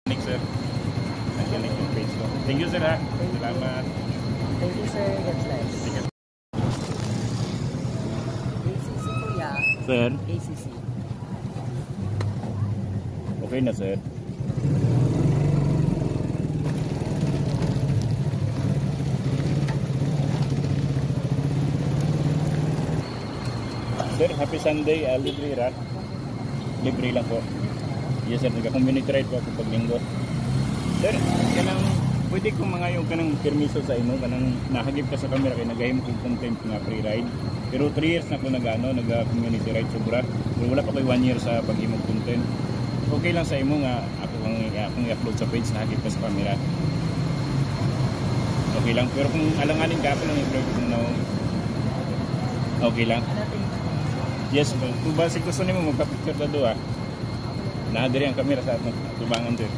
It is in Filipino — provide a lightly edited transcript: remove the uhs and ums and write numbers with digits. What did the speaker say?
Nick, sir. Nag-connect yung page ko. Thank you, sir, ha. Salamat. Thank you, sir. God bless. Sige. ACC, kuya. Sir, ACC. okay na, sir. Sir, happy Sunday. Libre ra. Libre lang po. Yes, sir. Nagka-community ride po ako pag linggo. Sir, kanang pwede kong mga yung kanang permiso sa ino, kanang nakagip ka sa camera kay nagahim kong content nga free ride. Pero 3 years na ko nag-community ride sobra. Pero wala pa ko'y 1 year sa pag-imog content. Okay lang sa imo nga akong i-upload sa page na hagip ka sa camera. Okay lang. Pero kung alanganin ka, ako lang i-upload ko na okay lang. Yes, kung basic gusto nimo magpa-picture na doon, nakadiri ang camera sa tubangan doon.